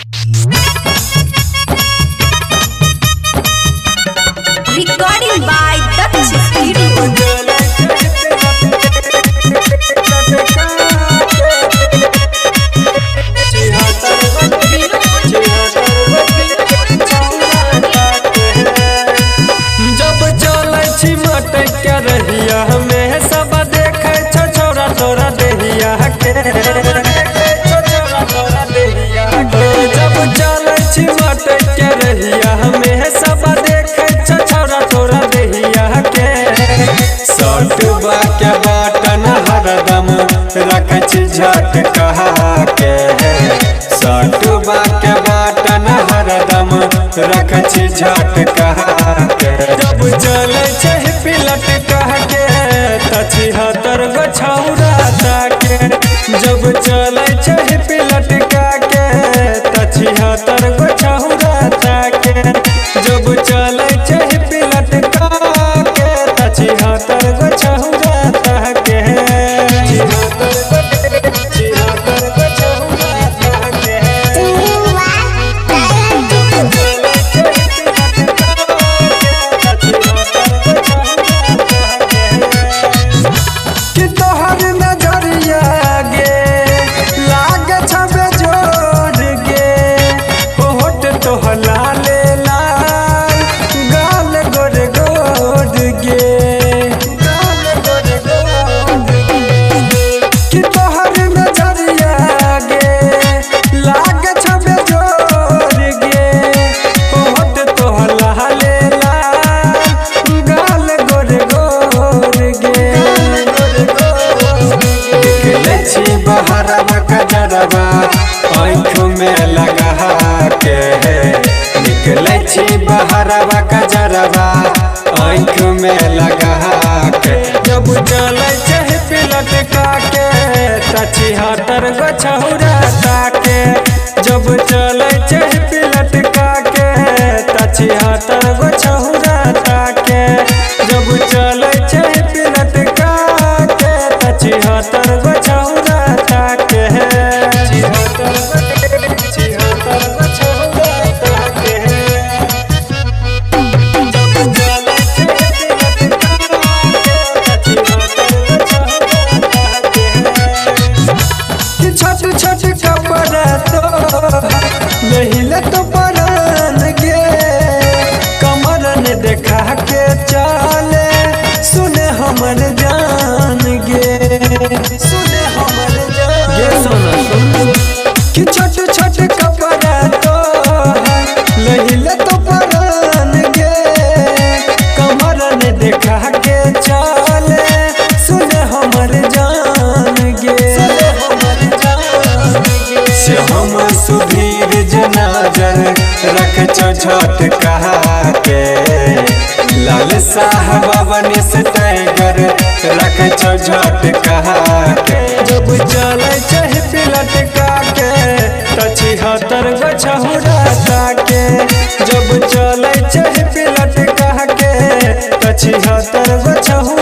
Recording by Dutch Studio. जब चले छी मटक के रहिया हमें सब देखे छोरा तोरा देहिया के। जब चले छी मटक के रहिया हमें सब देखे छोरा तोरा देहिया के। सटुबा के बाटन हरदम रख छी झटका के। सटुबा के बाटन हरदम रख छी झटका के। जब चले छै पिलट कह के तछहतर गो छौरा ताके। जब चले छै पिलट कह के तछहतर गो छौरा ताके। जब चले छै पिलट कह के तछहतर गो छौरा ताके। आँख में लगा के निकले छी बहरवा कजरवा आँख में लगा के। जब चले छै पिलट के तछहतर गो छौरा ताके। जब चले छै पिलट के तछहतर गो छौरा ताके। जब चले छै पिलट के तछहतर गो छौरा ताके। छोट छोट कपड़ा तो नहीं तो परान गे। कमर ने देखा के चले सुने हमर जान गे। सुने हमर जान गे सोना सुन कि छोट छोट कपड़ा तो नहीं तो परान गे। कमर ने देखा के चले सुने हमर जान गे। से हम सुधीर जनाजर रख झटका के। लाल साहब बनिस टाइगर रख झटका के। जब चले छै पिलट के तछहतर गो छौरा ताके। जब चले छै पिलट के तछहतर गो छौरा